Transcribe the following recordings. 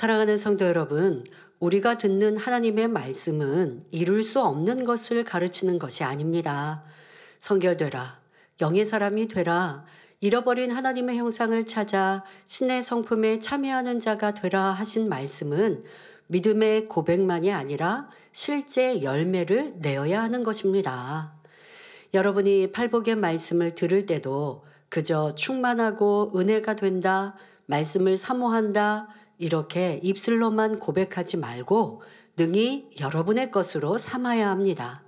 사랑하는 성도 여러분, 우리가 듣는 하나님의 말씀은 이룰 수 없는 것을 가르치는 것이 아닙니다. 성결되라, 영의 사람이 되라, 잃어버린 하나님의 형상을 찾아 신의 성품에 참여하는 자가 되라 하신 말씀은 믿음의 고백만이 아니라 실제 열매를 내어야 하는 것입니다. 여러분이 팔복의 말씀을 들을 때도 그저 충만하고 은혜가 된다, 말씀을 사모한다, 이렇게 입술로만 고백하지 말고 능히 여러분의 것으로 삼아야 합니다.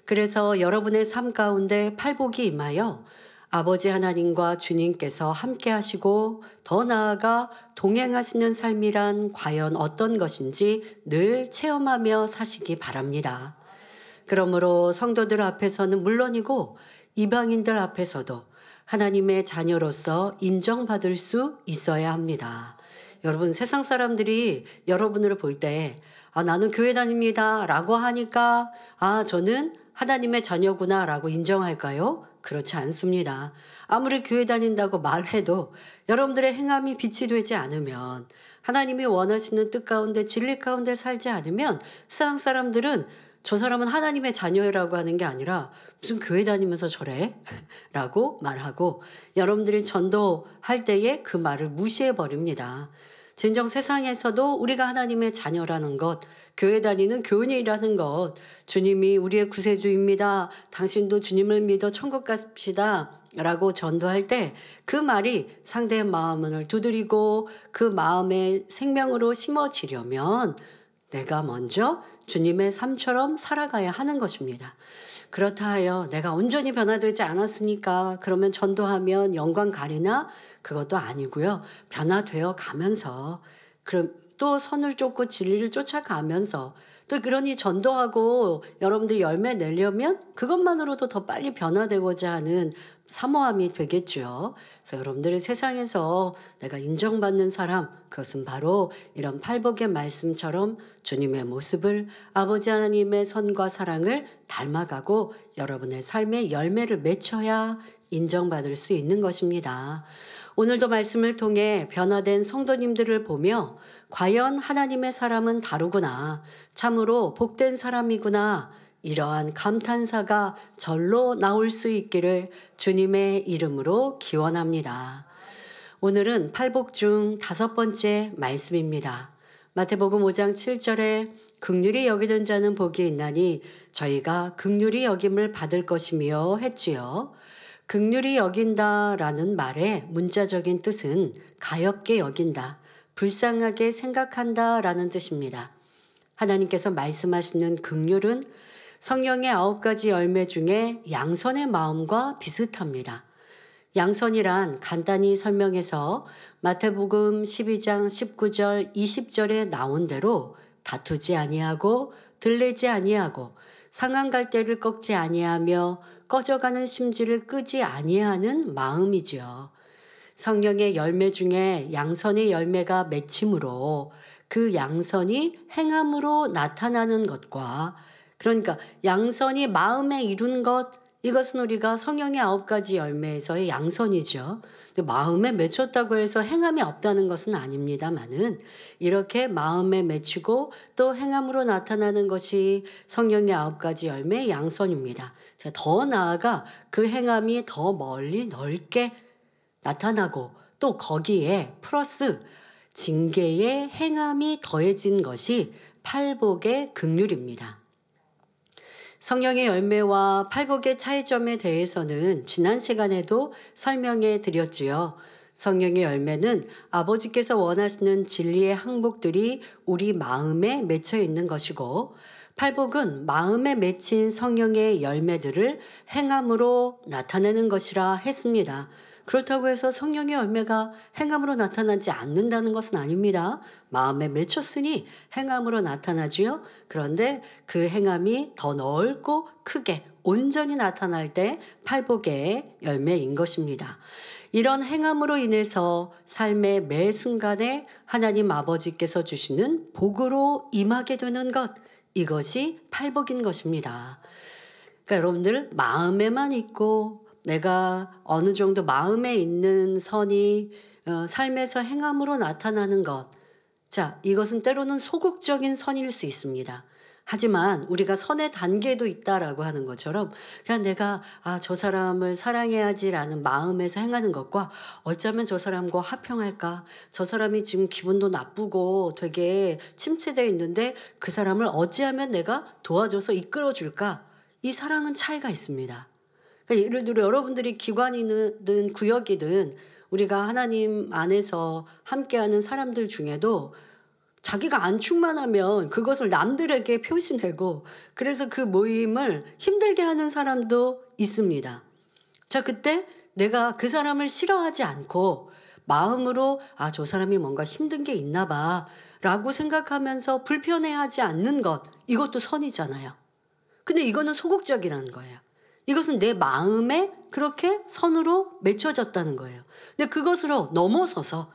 그래서 여러분의 삶 가운데 팔복이 임하여 아버지 하나님과 주님께서 함께 하시고 더 나아가 동행하시는 삶이란 과연 어떤 것인지 늘 체험하며 사시기 바랍니다. 그러므로 성도들 앞에서는 물론이고 이방인들 앞에서도 하나님의 자녀로서 인정받을 수 있어야 합니다. 여러분, 세상 사람들이 여러분을 볼 때 나는 교회 다닙니다 라고 하니까 저는 하나님의 자녀구나 라고 인정할까요? 그렇지 않습니다. 아무리 교회 다닌다고 말해도 여러분들의 행함이 빛이 되지 않으면, 하나님이 원하시는 뜻 가운데 진리 가운데 살지 않으면 세상 사람들은 저 사람은 하나님의 자녀라고 하는 게 아니라 무슨 교회 다니면서 저래? 라고 말하고 여러분들이 전도할 때에 그 말을 무시해 버립니다. 진정 세상에서도 우리가 하나님의 자녀라는 것, 교회 다니는 교인이라는 것, 주님이 우리의 구세주입니다. 당신도 주님을 믿어 천국 갑시다. 라고 전도할 때 그 말이 상대의 마음을 두드리고 그 마음에 생명으로 심어지려면 내가 먼저 주님의 삶처럼 살아가야 하는 것입니다. 그렇다 하여 내가 온전히 변화되지 않았으니까 그러면 전도하면 영광 가리나? 그것도 아니고요. 변화되어 가면서 그럼 또 선을 쫓고 진리를 쫓아가면서 또 그러니 전도하고 여러분들이 열매 내려면 그것만으로도 더 빨리 변화되고자 하는 사모함이 되겠죠. 그래서 여러분들이 세상에서 내가 인정받는 사람, 그것은 바로 이런 팔복의 말씀처럼 주님의 모습을, 아버지 하나님의 선과 사랑을 닮아가고 여러분의 삶의 열매를 맺혀야 인정받을 수 있는 것입니다. 오늘도 말씀을 통해 변화된 성도님들을 보며 과연 하나님의 사람은 다르구나, 참으로 복된 사람이구나, 이러한 감탄사가 절로 나올 수 있기를 주님의 이름으로 기원합니다. 오늘은 팔복 중 5번째 말씀입니다. 마태복음 5장 7절에 긍휼히 여기는 자는 복이 있나니 저희가 긍휼히 여김을 받을 것이며 했지요. 긍휼히 여긴다라는 말의 문자적인 뜻은 가엾게 여긴다, 불쌍하게 생각한다라는 뜻입니다. 하나님께서 말씀하시는 긍휼은 성령의 9가지 열매 중에 양선의 마음과 비슷합니다. 양선이란 간단히 설명해서 마태복음 12장 19절 20절에 나온 대로 다투지 아니하고 들리지 아니하고 상한 갈대를 꺾지 아니하며 꺼져가는 심지를 끄지 아니하는 마음이지요. 성령의 열매 중에 양선의 열매가 맺힘으로 그 양선이 행함으로 나타나는 것과, 그러니까 양선이 마음에 이룬 것, 이것은 우리가 성령의 9가지 열매에서의 양선이죠. 마음에 맺혔다고 해서 행함이 없다는 것은 아닙니다만은 이렇게 마음에 맺히고 또 행함으로 나타나는 것이 성령의 9가지 열매의 양선입니다. 더 나아가 그 행함이 더 멀리 넓게 나타나고 또 거기에 플러스 징계의 행함이 더해진 것이 팔복의 긍휼입니다. 성령의 열매와 팔복의 차이점에 대해서는 지난 시간에도 설명해 드렸지요. 성령의 열매는 아버지께서 원하시는 진리의 항목들이 우리 마음에 맺혀 있는 것이고, 팔복은 마음에 맺힌 성령의 열매들을 행함으로 나타내는 것이라 했습니다. 그렇다고 해서 성령의 열매가 행함으로 나타나지 않는다는 것은 아닙니다. 마음에 맺혔으니 행함으로 나타나지요. 그런데 그 행함이 더 넓고 크게 온전히 나타날 때 팔복의 열매인 것입니다. 이런 행함으로 인해서 삶의 매 순간에 하나님 아버지께서 주시는 복으로 임하게 되는 것, 이것이 팔복인 것입니다. 그러니까 여러분들 마음에만 있고 내가 어느 정도 마음에 있는 선이 삶에서 행함으로 나타나는 것, 자, 이것은 때로는 소극적인 선일 수 있습니다. 하지만 우리가 선의 단계도 있다라고 하는 것처럼 그냥 내가 저 사람을 사랑해야지라는 마음에서 행하는 것과 어쩌면 저 사람과 화평할까? 저 사람이 지금 기분도 나쁘고 되게 침체되어 있는데 그 사람을 어찌하면 내가 도와줘서 이끌어 줄까? 이 사랑은 차이가 있습니다. 그러니까 예를 들어 여러분들이 기관이든 구역이든 우리가 하나님 안에서 함께하는 사람들 중에도 자기가 안 충만하면 그것을 남들에게 표시내고 그래서 그 모임을 힘들게 하는 사람도 있습니다. 자, 그때 내가 그 사람을 싫어하지 않고 마음으로 저 사람이 뭔가 힘든 게 있나 봐 라고 생각하면서 불편해하지 않는 것, 이것도 선이잖아요. 근데 이거는 소극적이라는 거예요. 이것은 내 마음에 그렇게 선으로 맺혀졌다는 거예요. 근데 그것으로 넘어서서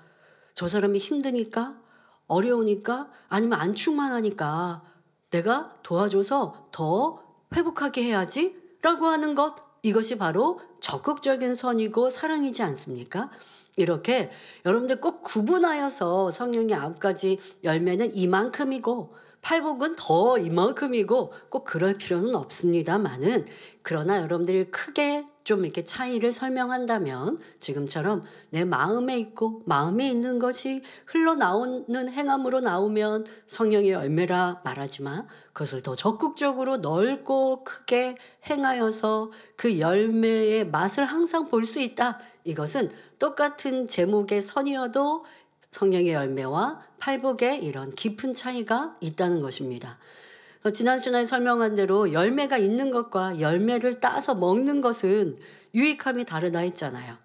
저 사람이 힘드니까 어려우니까 아니면 안 충만하니까 내가 도와줘서 더 회복하게 해야지 라고 하는 것, 이것이 바로 적극적인 선이고 사랑이지 않습니까? 이렇게 여러분들 꼭 구분하여서 성령의 9가지 열매는 이만큼이고 팔복은 더 이만큼이고 꼭 그럴 필요는 없습니다만은, 그러나 여러분들이 크게 좀 이렇게 차이를 설명한다면 지금처럼 내 마음에 있고 마음에 있는 것이 흘러나오는 행함으로 나오면 성령의 열매라 말하지만 그것을 더 적극적으로 넓고 크게 행하여서 그 열매의 맛을 항상 볼 수 있다. 이것은 똑같은 제목의 선이어도 성령의 열매와 팔복의 이런 깊은 차이가 있다는 것입니다. 지난 시간에 설명한 대로 열매가 있는 것과 열매를 따서 먹는 것은 유익함이 다르다 했잖아요.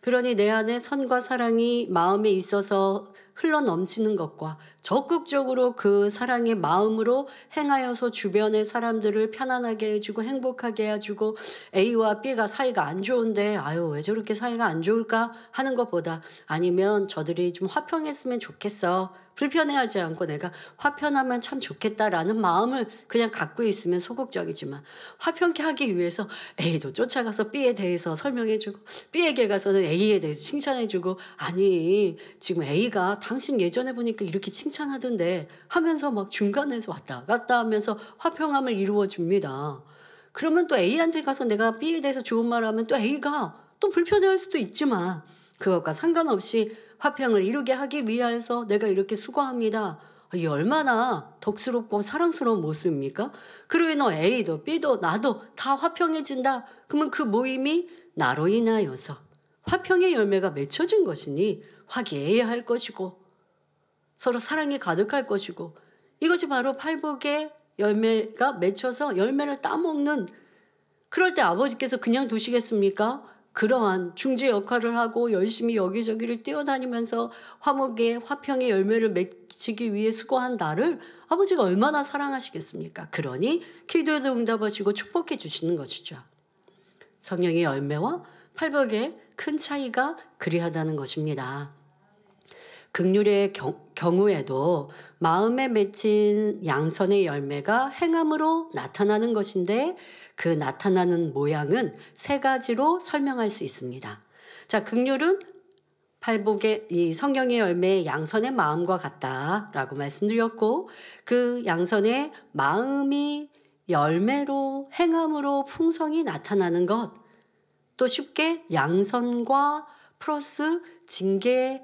그러니 내 안에 선과 사랑이 마음에 있어서 흘러넘치는 것과 적극적으로 그 사랑의 마음으로 행하여서 주변의 사람들을 편안하게 해주고 행복하게 해주고, A와 B가 사이가 안 좋은데 왜 저렇게 사이가 안 좋을까 하는 것보다 아니면 저들이 좀 화평했으면 좋겠어, 불편해하지 않고 내가 화편하면 참 좋겠다라는 마음을 그냥 갖고 있으면 소극적이지만, 화평케 하기 위해서 A도 쫓아가서 B에 대해서 설명해주고 B에게 가서는 A에 대해서 칭찬해주고, 아니 지금 A가 당신 예전에 보니까 이렇게 칭찬하던데 하면서 막 중간에서 왔다 갔다 하면서 화평함을 이루어 줍니다. 그러면 또 A한테 가서 내가 B에 대해서 좋은 말 하면 또 A가 또 불편해할 수도 있지만 그것과 상관없이 화평을 이루게 하기 위해서 내가 이렇게 수고합니다. 이게 얼마나 덕스럽고 사랑스러운 모습입니까? 그러면 너 A도 B도 나도 다 화평해진다. 그러면 그 모임이 나로 인하여서 화평의 열매가 맺혀진 것이니 화기애애할 것이고 서로 사랑이 가득할 것이고, 이것이 바로 팔복의 열매가 맺혀서 열매를 따먹는, 그럴 때 아버지께서 그냥 두시겠습니까? 그러한 중재 역할을 하고 열심히 여기저기를 뛰어다니면서 화평의 열매를 맺히기 위해 수고한 나를 아버지가 얼마나 사랑하시겠습니까? 그러니 기도에도 응답하시고 축복해 주시는 것이죠. 성령의 열매와 팔복의 큰 차이가 그리하다는 것입니다. 긍휼의 경우에도 마음에 맺힌 양선의 열매가 행함으로 나타나는 것인데, 그 나타나는 모양은 3가지로 설명할 수 있습니다. 자, 긍휼은 팔복의 이 성령의 열매의 양선의 마음과 같다라고 말씀드렸고, 그 양선의 마음이 열매로 행함으로 풍성이 나타나는 것, 또 쉽게 양선과 플러스 징계의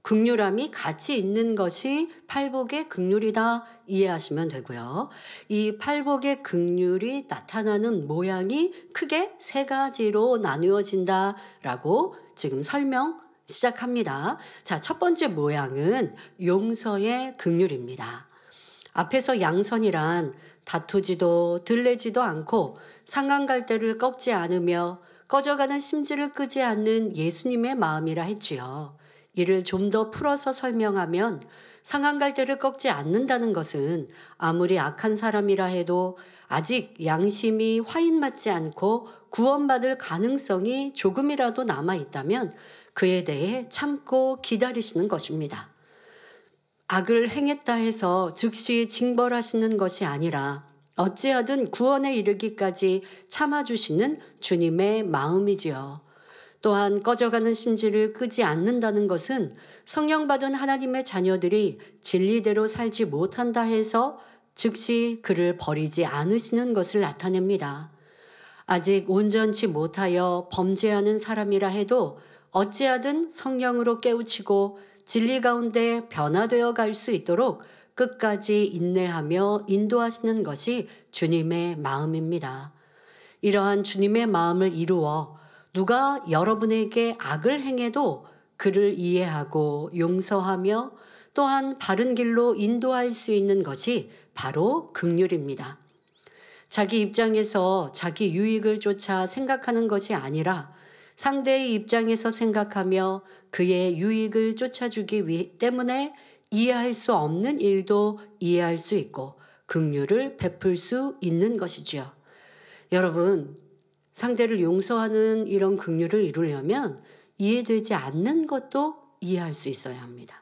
긍휼함이 같이 있는 것이 팔복의 긍휼이다 이해하시면 되고요. 이 팔복의 긍휼이 나타나는 모양이 크게 3가지로 나누어진다라고 지금 설명 시작합니다. 자, 첫 번째 모양은 용서의 긍휼입니다. 앞에서 양선이란 다투지도 들레지도 않고 상간갈대를 꺾지 않으며 꺼져가는 심지를 끄지 않는 예수님의 마음이라 했지요. 이를 좀 더 풀어서 설명하면, 상한갈대를 꺾지 않는다는 것은 아무리 악한 사람이라 해도 아직 양심이 화인맞지 않고 구원받을 가능성이 조금이라도 남아있다면 그에 대해 참고 기다리시는 것입니다. 악을 행했다 해서 즉시 징벌하시는 것이 아니라 어찌하든 구원에 이르기까지 참아주시는 주님의 마음이지요. 또한 꺼져가는 심지를 끄지 않는다는 것은 성령 받은 하나님의 자녀들이 진리대로 살지 못한다 해서 즉시 그를 버리지 않으시는 것을 나타냅니다. 아직 온전치 못하여 범죄하는 사람이라 해도 어찌하든 성령으로 깨우치고 진리 가운데 변화되어 갈 수 있도록 끝까지 인내하며 인도하시는 것이 주님의 마음입니다. 이러한 주님의 마음을 이루어 누가 여러분에게 악을 행해도 그를 이해하고 용서하며 또한 바른 길로 인도할 수 있는 것이 바로 긍휼입니다. 자기 입장에서 자기 유익을 쫓아 생각하는 것이 아니라 상대의 입장에서 생각하며 그의 유익을 쫓아주기 때문에 이해할 수 없는 일도 이해할 수 있고 긍휼을 베풀 수 있는 것이지요. 여러분, 상대를 용서하는 이런 긍휼을 이루려면 이해되지 않는 것도 이해할 수 있어야 합니다.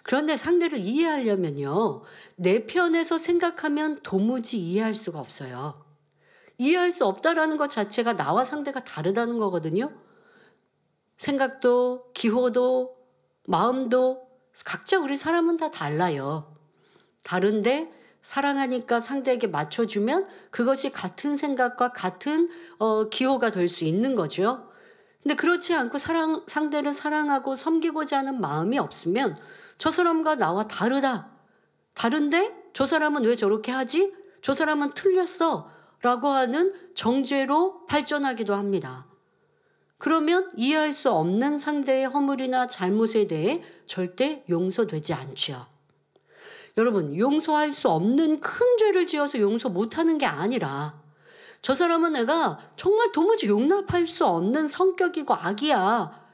그런데 상대를 이해하려면요, 내 편에서 생각하면 도무지 이해할 수가 없어요. 이해할 수 없다라는 것 자체가 나와 상대가 다르다는 거거든요. 생각도, 기호도, 마음도 각자 우리 사람은 다 달라요. 다른데 사랑하니까 상대에게 맞춰주면 그것이 같은 생각과 같은 기호가 될 수 있는 거죠. 근데 그렇지 않고 상대를 사랑하고 섬기고자 하는 마음이 없으면 저 사람과 나와 다르다. 다른데 저 사람은 왜 저렇게 하지? 저 사람은 틀렸어. 라고 하는 정죄로 발전하기도 합니다. 그러면 이해할 수 없는 상대의 허물이나 잘못에 대해 절대 용서되지 않지요. 여러분, 용서할 수 없는 큰 죄를 지어서 용서 못하는 게 아니라 저 사람은 내가 정말 도무지 용납할 수 없는 성격이고 악이야.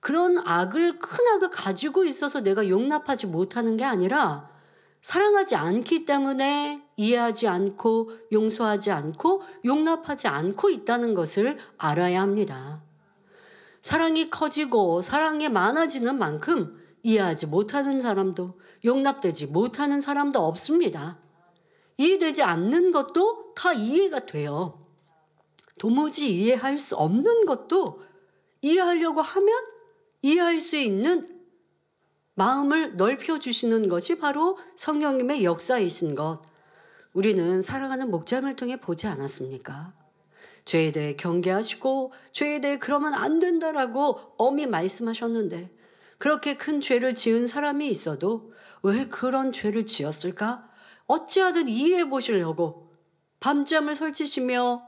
그런 큰 악을 가지고 있어서 내가 용납하지 못하는 게 아니라 사랑하지 않기 때문에 이해하지 않고 용서하지 않고 용납하지 않고 있다는 것을 알아야 합니다. 사랑이 커지고 사랑이 많아지는 만큼 이해하지 못하는 사람도 용납되지 못하는 사람도 없습니다. 이해되지 않는 것도 다 이해가 돼요. 도무지 이해할 수 없는 것도 이해하려고 하면 이해할 수 있는 마음을 넓혀주시는 것이 바로 성령님의 역사이신 것. 우리는 살아가는 목잠을 통해 보지 않았습니까? 죄에 대해 경계하시고 죄에 대해 그러면 안 된다라고 엄히 말씀하셨는데 그렇게 큰 죄를 지은 사람이 있어도 왜 그런 죄를 지었을까? 어찌하든 이해해 보시려고 밤잠을 설치시며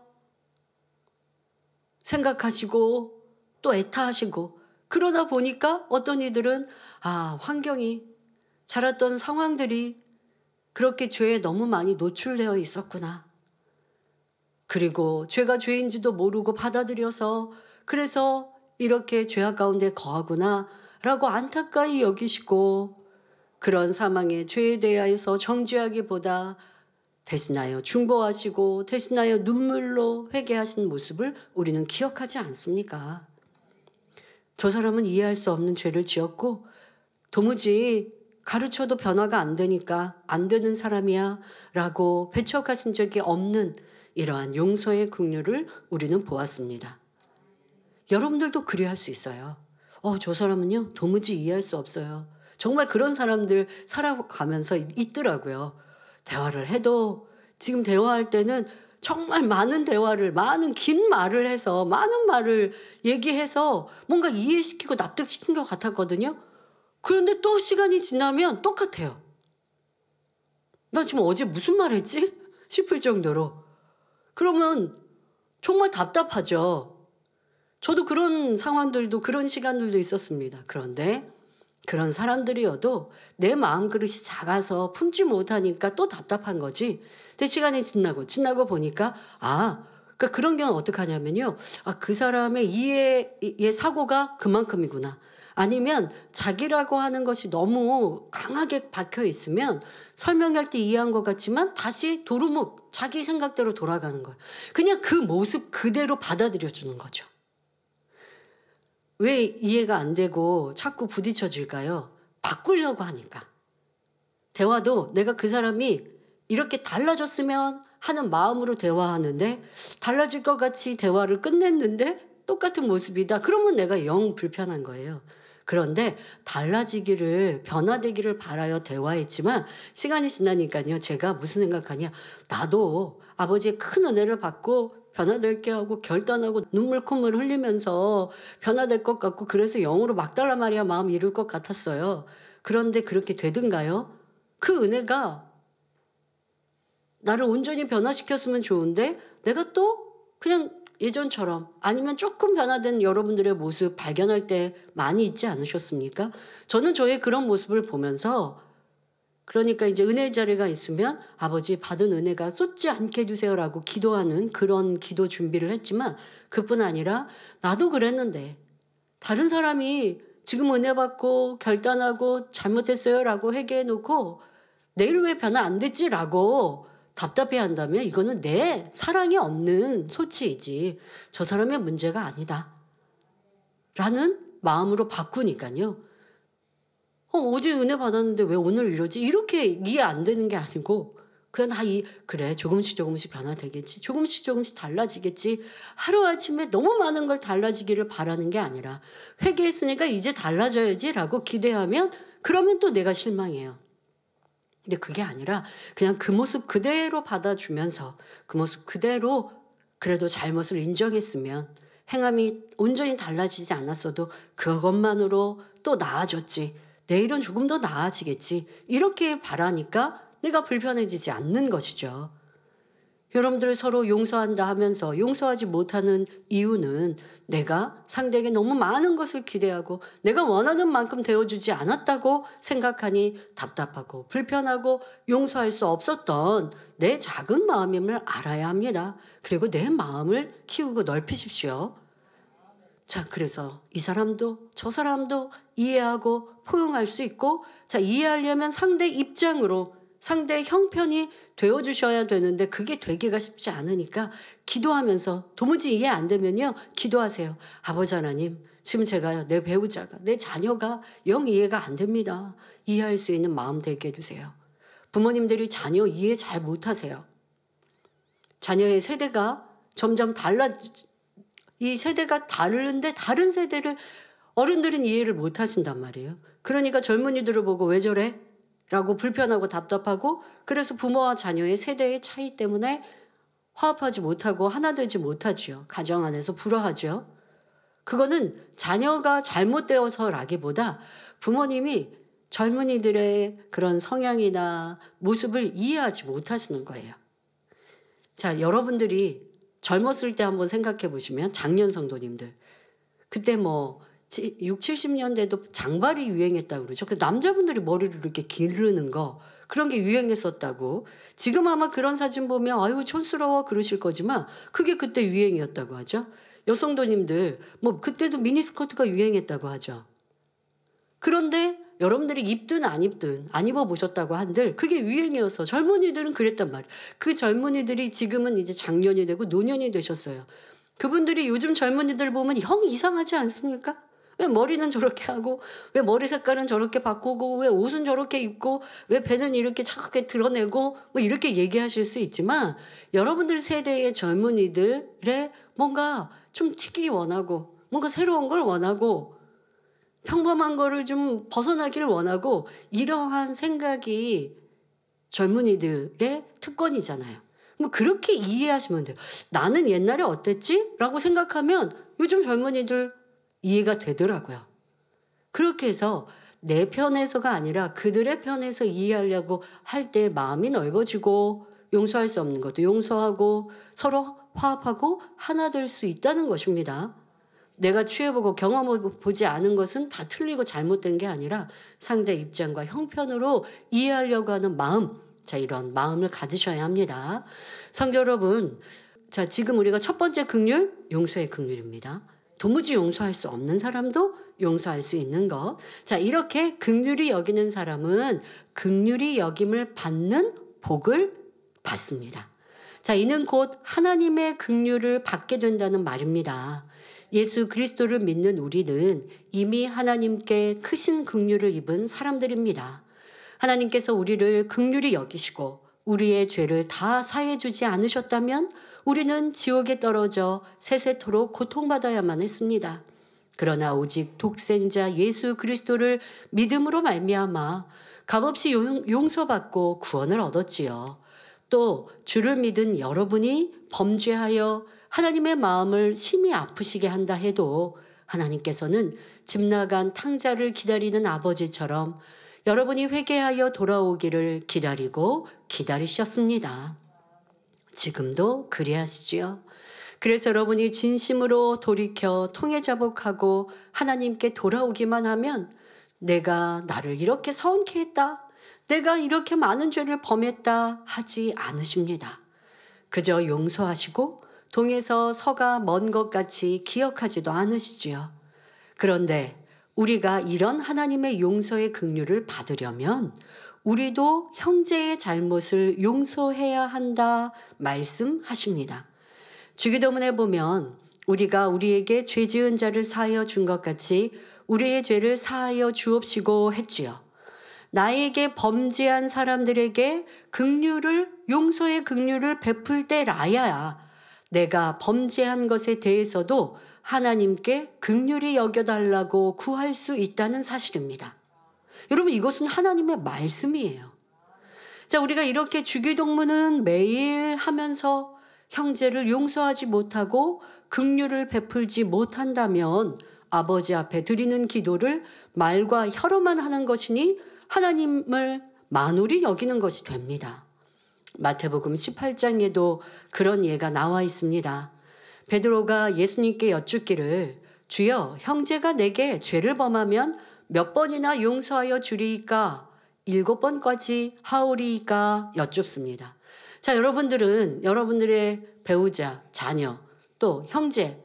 생각하시고 또 애타하시고 그러다 보니까 어떤 이들은 환경이 자랐던 상황들이 그렇게 죄에 너무 많이 노출되어 있었구나. 그리고 죄가 죄인지도 모르고 받아들여서 그래서 이렇게 죄악 가운데 거하구나 라고 안타까이 여기시고 그런 사망의 죄에 대하여서 정죄하기보다 대신하여 중보하시고 대신하여 눈물로 회개하신 모습을 우리는 기억하지 않습니까? 저 사람은 이해할 수 없는 죄를 지었고 도무지 가르쳐도 변화가 안 되니까 안 되는 사람이야 라고 배척하신 적이 없는 이러한 용서의 긍휼을 우리는 보았습니다. 여러분들도 그리할 수 있어요. 저 사람은요 도무지 이해할 수 없어요. 정말 그런 사람들 살아가면서 있더라고요. 대화를 해도 지금 대화할 때는 정말 많은 긴 말을 해서 많은 말을 얘기해서 뭔가 이해시키고 납득시킨 것 같았거든요. 그런데 또 시간이 지나면 똑같아요. 나 지금 어제 무슨 말 했지? 싶을 정도로. 그러면 정말 답답하죠. 저도 그런 상황들도 그런 시간들도 있었습니다. 그런데 그런 사람들이어도 내 마음그릇이 작아서 품지 못하니까 또 답답한 거지. 근데 시간이 지나고 보니까 그러니까 그런 경우는 어떻게 하냐면요. 그 사람의 이해의 사고가 그만큼이구나. 아니면 자기라고 하는 것이 너무 강하게 박혀 있으면 설명할 때 이해한 것 같지만 다시 도루묵 자기 생각대로 돌아가는 거예요. 그냥 그 모습 그대로 받아들여 주는 거죠. 왜 이해가 안 되고 자꾸 부딪혀질까요? 바꾸려고 하니까. 대화도 내가 그 사람이 이렇게 달라졌으면 하는 마음으로 대화하는데 달라질 것 같이 대화를 끝냈는데 똑같은 모습이다. 그러면 내가 영 불편한 거예요. 그런데 달라지기를, 변화되기를 바라여 대화했지만 시간이 지나니까요. 제가 무슨 생각하냐. 나도 아버지의 큰 은혜를 받고 변화될게 하고 결단하고 눈물 콧물 흘리면서 변화될 것 같고 그래서 영으로 막달라 마리아 마음 이룰 것 같았어요. 그런데 그렇게 되든가요? 그 은혜가 나를 온전히 변화시켰으면 좋은데 내가 또 그냥 예전처럼 아니면 조금 변화된 여러분들의 모습 발견할 때 많이 있지 않으셨습니까? 저는 저의 그런 모습을 보면서 그러니까 이제 은혜의 자리가 있으면 아버지 받은 은혜가 쏟지 않게 해주세요라고 기도하는 그런 기도 준비를 했지만 그뿐 아니라 나도 그랬는데 다른 사람이 지금 은혜 받고 결단하고 잘못했어요라고 회개해 놓고 내일 왜 변화 안 됐지라고 답답해 한다면 이거는 내 사랑이 없는 소치이지 저 사람의 문제가 아니다 라는 마음으로 바꾸니까요. 어제 은혜 받았는데 왜 오늘 이러지? 이렇게 이해 안 되는 게 아니고 그냥 그래 조금씩 변화되겠지. 조금씩 달라지겠지. 하루아침에 너무 많은 걸 달라지기를 바라는 게 아니라 회개했으니까 이제 달라져야지 라고 기대하면 그러면 또 내가 실망해요. 근데 그게 아니라 그냥 그 모습 그대로 받아주면서 그 모습 그대로 그래도 잘못을 인정했으면 행함이 온전히 달라지지 않았어도 그것만으로 또 나아졌지. 내일은 조금 더 나아지겠지. 이렇게 바라니까 내가 불편해지지 않는 것이죠. 여러분들 서로 용서한다 하면서 용서하지 못하는 이유는 내가 상대에게 너무 많은 것을 기대하고 내가 원하는 만큼 되어주지 않았다고 생각하니 답답하고 불편하고 용서할 수 없었던 내 작은 마음임을 알아야 합니다. 그리고 내 마음을 키우고 넓히십시오. 자, 그래서 이 사람도 저 사람도 이해하고 포용할 수 있고 자, 이해하려면 상대 입장으로 상대의 형편이 되어주셔야 되는데 그게 되기가 쉽지 않으니까 기도하면서 도무지 이해 안 되면요. 기도하세요. 아버지 하나님 지금 제가 내 배우자가 내 자녀가 영 이해가 안 됩니다. 이해할 수 있는 마음 되게 해주세요. 부모님들이 자녀 이해 잘 못하세요. 자녀의 세대가 점점 이 세대가 다른데 다른 세대를 어른들은 이해를 못 하신단 말이에요. 그러니까 젊은이들을 보고 왜 저래? 라고 불편하고 답답하고 그래서 부모와 자녀의 세대의 차이 때문에 화합하지 못하고 하나 되지 못하지요. 가정 안에서 불화하죠. 그거는 자녀가 잘못되어서라기보다 부모님이 젊은이들의 그런 성향이나 모습을 이해하지 못하시는 거예요. 자, 여러분들이 젊었을 때 한번 생각해 보시면 작년 성도님들 그때 60, 70년대도 장발이 유행했다고 그러죠. 그 남자분들이 머리를 이렇게 기르는 거 그런 게 유행했었다고. 지금 아마 그런 사진 보면 아유 촌스러워 그러실 거지만 그게 그때 유행이었다고 하죠. 여성도님들 그때도 미니스커트가 유행했다고 하죠. 그런데 여러분들이 입든 안 입든 안 입어보셨다고 한들 그게 유행이어서 젊은이들은 그랬단 말이에요. 그 젊은이들이 지금은 이제 장년이 되고 노년이 되셨어요. 그분들이 요즘 젊은이들 보면 형 이상하지 않습니까? 왜 머리는 저렇게 하고 왜 머리 색깔은 저렇게 바꾸고 왜 옷은 저렇게 입고 왜 배는 이렇게 차갑게 드러내고 이렇게 얘기하실 수 있지만 여러분들 세대의 젊은이들의 뭔가 좀 튀기 원하고 뭔가 새로운 걸 원하고 평범한 거를 좀 벗어나기를 원하고 이러한 생각이 젊은이들의 특권이잖아요. 그렇게 이해하시면 돼요. 나는 옛날에 어땠지? 라고 생각하면 요즘 젊은이들 이해가 되더라고요. 그렇게 해서 내 편에서가 아니라 그들의 편에서 이해하려고 할 때 마음이 넓어지고 용서할 수 없는 것도 용서하고 서로 화합하고 하나 될 수 있다는 것입니다. 내가 취해보고 경험해보지 않은 것은 다 틀리고 잘못된 게 아니라 상대 입장과 형편으로 이해하려고 하는 마음, 자, 이런 마음을 가지셔야 합니다. 성도 여러분, 자, 지금 우리가 첫 번째 긍휼, 용서의 긍휼입니다. 도무지 용서할 수 없는 사람도 용서할 수 있는 것. 자, 이렇게 긍휼히 여기는 사람은 긍휼히 여김을 받는 복을 받습니다. 자, 이는 곧 하나님의 긍휼을 받게 된다는 말입니다. 예수 그리스도를 믿는 우리는 이미 하나님께 크신 긍휼을 입은 사람들입니다. 하나님께서 우리를 긍휼히 여기시고 우리의 죄를 다 사해 주지 않으셨다면 우리는 지옥에 떨어져 세세토록 고통받아야만 했습니다. 그러나 오직 독생자 예수 그리스도를 믿음으로 말미암아 값없이 용서받고 구원을 얻었지요. 또 주를 믿은 여러분이 범죄하여 하나님의 마음을 심히 아프시게 한다 해도 하나님께서는 집 나간 탕자를 기다리는 아버지처럼 여러분이 회개하여 돌아오기를 기다리고 기다리셨습니다. 지금도 그리하시지요. 그래서 여러분이 진심으로 돌이켜 통회자복하고 하나님께 돌아오기만 하면 내가 나를 이렇게 서운케 했다, 내가 이렇게 많은 죄를 범했다 하지 않으십니다. 그저 용서하시고 동에서 서가 먼 것 같이 기억하지도 않으시지요. 그런데 우리가 이런 하나님의 용서의 긍휼을 받으려면 우리도 형제의 잘못을 용서해야 한다 말씀하십니다. 주기도문에 보면 우리가 우리에게 죄 지은 자를 사하여 준 것 같이 우리의 죄를 사하여 주옵시고 했지요. 나에게 범죄한 사람들에게 용서의 긍휼을 베풀 때라야 내가 범죄한 것에 대해서도 하나님께 긍휼히 여겨달라고 구할 수 있다는 사실입니다. 여러분, 이것은 하나님의 말씀이에요. 자, 우리가 이렇게 주기도문은 매일 하면서 형제를 용서하지 못하고 긍휼을 베풀지 못한다면 아버지 앞에 드리는 기도를 말과 혀로만 하는 것이니 하나님을 만홀히 여기는 것이 됩니다. 마태복음 18장에도 그런 예가 나와 있습니다. 베드로가 예수님께 여쭙기를 주여, 형제가 내게 죄를 범하면 몇 번이나 용서하여 주리이까? 7번까지 하오리이까? 여쭙습니다. 자, 여러분들은 여러분들의 배우자, 자녀, 또 형제,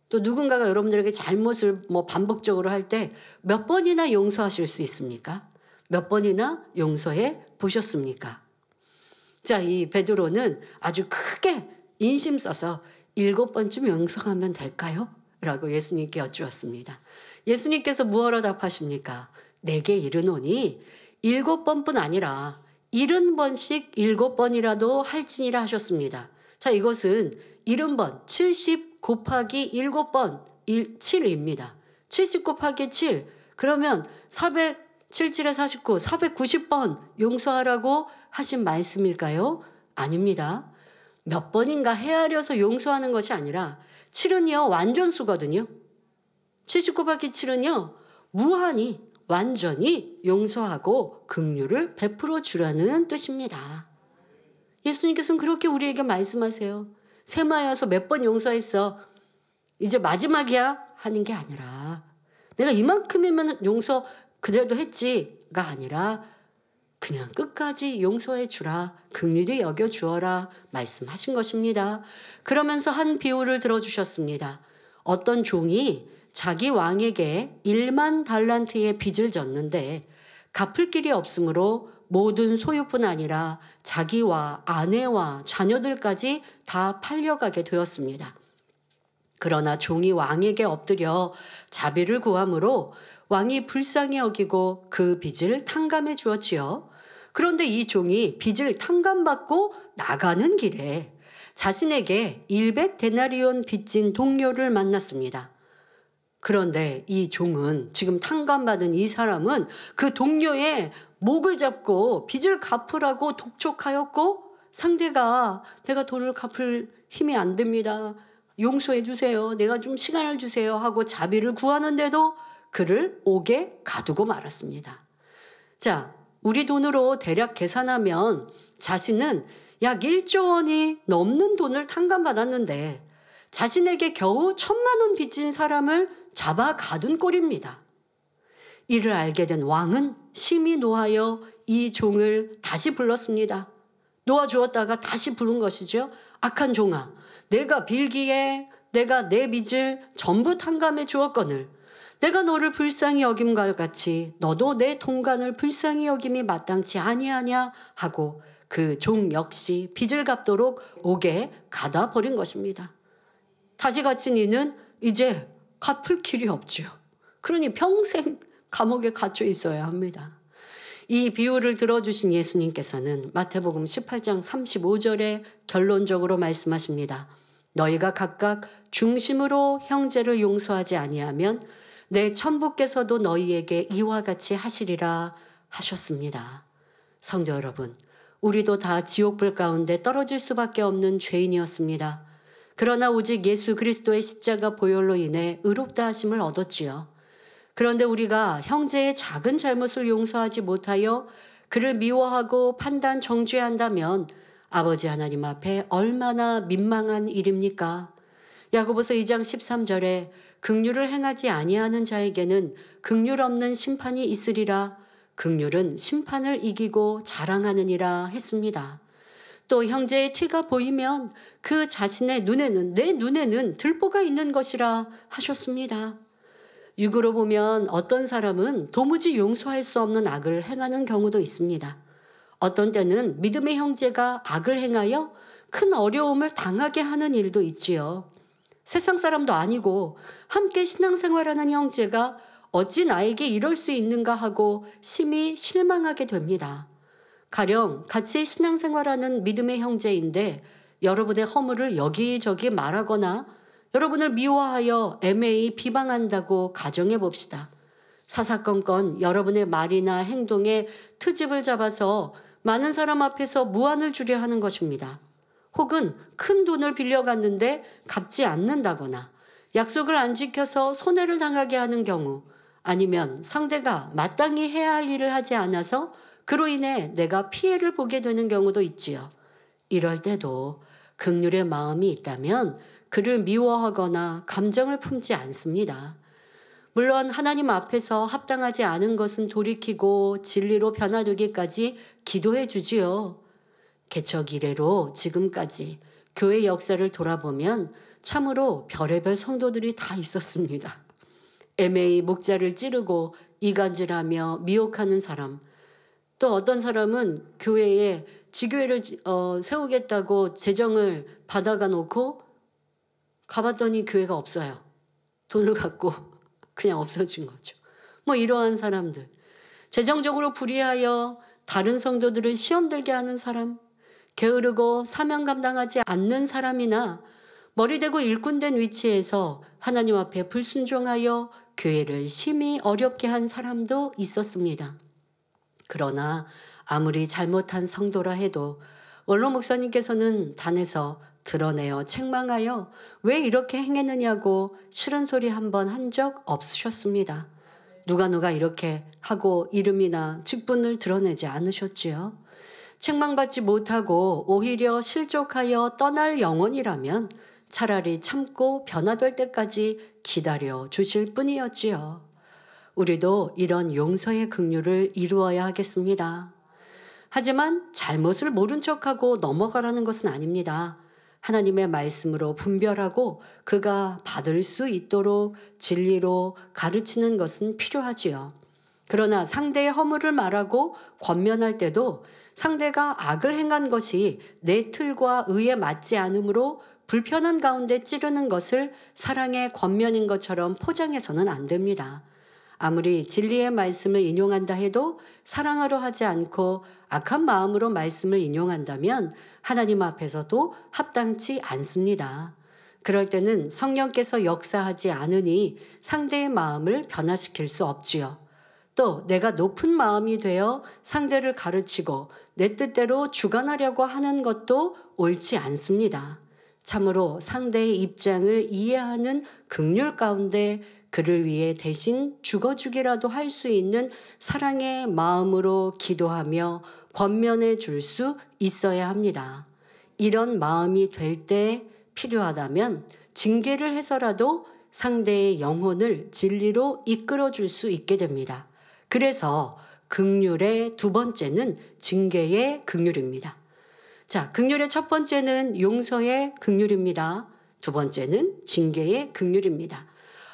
또 누군가가 여러분들에게 잘못을 반복적으로 할 때 몇 번이나 용서하실 수 있습니까? 몇 번이나 용서해 보셨습니까? 자, 이 베드로는 아주 크게 인심 써서 7번쯤 용서하면 될까요? 라고 예수님께 여쭈었습니다. 예수님께서 무엇으로 답하십니까? 내게 이르노니 7번뿐 아니라 70번씩 7번이라도 할지니라 하셨습니다. 자, 이것은 70번, 70 곱하기 7번, 7입니다. 70 곱하기 7, 그러면 477에 49, 490번 용서하라고 하신 말씀일까요? 아닙니다. 몇 번인가 헤아려서 용서하는 것이 아니라 7은요, 완전수거든요. 70 곱하기 7은요, 무한히 완전히 용서하고 긍휼을 베풀어 주라는 뜻입니다. 예수님께서는 그렇게 우리에게 말씀하세요. 세마야서 몇 번 용서했어, 이제 마지막이야 하는 게 아니라 내가 이만큼이면 용서 그래도 했지가 아니라 그냥 끝까지 용서해 주라, 긍휼히 여겨 주어라 말씀하신 것입니다. 그러면서 한 비유를 들어주셨습니다. 어떤 종이 자기 왕에게 1만 달란트의 빚을 졌는데 갚을 길이 없으므로 모든 소유뿐 아니라 자기와 아내와 자녀들까지 다 팔려가게 되었습니다. 그러나 종이 왕에게 엎드려 자비를 구함으로 왕이 불쌍히 여기고 그 빚을 탕감해 주었지요. 그런데 이 종이 빚을 탕감받고 나가는 길에 자신에게 100데나리온 빚진 동료를 만났습니다. 그런데 이 종은, 지금 탕감받은 이 사람은 그 동료의 목을 잡고 빚을 갚으라고 독촉하였고, 상대가 내가 돈을 갚을 힘이 안 됩니다, 용서해 주세요, 내가 좀 시간을 주세요 하고 자비를 구하는데도 그를 옥에 가두고 말았습니다. 자, 우리 돈으로 대략 계산하면 자신은 약 1조 원이 넘는 돈을 탕감받았는데 자신에게 겨우 1,000만 원 빚진 사람을 잡아 가둔 꼴입니다. 이를 알게 된 왕은 심히 노하여 이 종을 다시 불렀습니다. 놓아주었다가 다시 부른 것이죠. 악한 종아, 내가 빌기에 내가 내 빚을 전부 탕감해 주었거늘 내가 너를 불쌍히 여김과 같이 너도 내 동간을 불쌍히 여김이 마땅치 아니하냐 하고 그 종 역시 빚을 갚도록 옥에 가다 버린 것입니다. 다시 갇힌 이는 이제 갚을 길이 없지요. 그러니 평생 감옥에 갇혀 있어야 합니다. 이 비유를 들어주신 예수님께서는 마태복음 18장 35절에 결론적으로 말씀하십니다. 너희가 각각 중심으로 형제를 용서하지 아니하면 내 천부께서도 너희에게 이와 같이 하시리라 하셨습니다. 성도 여러분, 우리도 다 지옥불 가운데 떨어질 수밖에 없는 죄인이었습니다. 그러나 오직 예수 그리스도의 십자가 보혈로 인해 의롭다 하심을 얻었지요. 그런데 우리가 형제의 작은 잘못을 용서하지 못하여 그를 미워하고 판단 정죄한다면 아버지 하나님 앞에 얼마나 민망한 일입니까? 야고보서 2장 13절에 긍휼을 행하지 아니하는 자에게는 긍휼 없는 심판이 있으리라. 긍휼은 심판을 이기고 자랑하느니라 했습니다. 또 형제의 티가 보이면 그 자신의 눈에는, 내 눈에는 들보가 있는 것이라 하셨습니다. 육으로 보면 어떤 사람은 도무지 용서할 수 없는 악을 행하는 경우도 있습니다. 어떤 때는 믿음의 형제가 악을 행하여 큰 어려움을 당하게 하는 일도 있지요. 세상 사람도 아니고 함께 신앙생활하는 형제가 어찌 나에게 이럴 수 있는가 하고 심히 실망하게 됩니다. 가령 같이 신앙생활하는 믿음의 형제인데 여러분의 허물을 여기저기 말하거나 여러분을 미워하여 애매히 비방한다고 가정해 봅시다. 사사건건 여러분의 말이나 행동에 트집을 잡아서 많은 사람 앞에서 무안을 주려 하는 것입니다. 혹은 큰 돈을 빌려갔는데 갚지 않는다거나 약속을 안 지켜서 손해를 당하게 하는 경우, 아니면 상대가 마땅히 해야 할 일을 하지 않아서 그로 인해 내가 피해를 보게 되는 경우도 있지요. 이럴 때도 긍휼의 마음이 있다면 그를 미워하거나 감정을 품지 않습니다. 물론 하나님 앞에서 합당하지 않은 것은 돌이키고 진리로 변화되기까지 기도해 주지요. 개척 이래로 지금까지 교회 역사를 돌아보면 참으로 별의별 성도들이 다 있었습니다. 애매히 목자를 찌르고 이간질하며 미혹하는 사람, 또 어떤 사람은 교회에 지교회를 세우겠다고 재정을 받아가 놓고 가봤더니 교회가 없어요. 돈을 갖고 그냥 없어진 거죠. 뭐 이러한 사람들, 재정적으로 불의하여 다른 성도들을 시험 들게 하는 사람, 게으르고 사명 감당하지 않는 사람이나 머리대고 일꾼된 위치에서 하나님 앞에 불순종하여 교회를 심히 어렵게 한 사람도 있었습니다. 그러나 아무리 잘못한 성도라 해도 원로 목사님께서는 단에서 드러내어 책망하여 왜 이렇게 행했느냐고 싫은 소리 한 번 한 적 없으셨습니다. 누가 이렇게 하고 이름이나 직분을 드러내지 않으셨지요. 책망받지 못하고 오히려 실족하여 떠날 영혼이라면 차라리 참고 변화될 때까지 기다려 주실 뿐이었지요. 우리도 이런 용서의 긍휼을 이루어야 하겠습니다. 하지만 잘못을 모른 척하고 넘어가라는 것은 아닙니다. 하나님의 말씀으로 분별하고 그가 받을 수 있도록 진리로 가르치는 것은 필요하지요. 그러나 상대의 허물을 말하고 권면할 때도 상대가 악을 행한 것이 내 틀과 의에 맞지 않으므로 불편한 가운데 찌르는 것을 사랑의 권면인 것처럼 포장해서는 안 됩니다. 아무리 진리의 말씀을 인용한다 해도 사랑하려 하지 않고 악한 마음으로 말씀을 인용한다면 하나님 앞에서도 합당치 않습니다. 그럴 때는 성령께서 역사하지 않으니 상대의 마음을 변화시킬 수 없지요. 또 내가 높은 마음이 되어 상대를 가르치고 내 뜻대로 주관하려고 하는 것도 옳지 않습니다. 참으로 상대의 입장을 이해하는 긍휼 가운데 그를 위해 대신 죽어주기라도 할 수 있는 사랑의 마음으로 기도하며 권면해 줄 수 있어야 합니다. 이런 마음이 될 때 필요하다면 징계를 해서라도 상대의 영혼을 진리로 이끌어 줄 수 있게 됩니다. 그래서 긍휼의 두 번째는 징계의 긍휼입니다. 자, 긍휼의 첫 번째는 용서의 긍휼입니다. 두 번째는 징계의 긍휼입니다.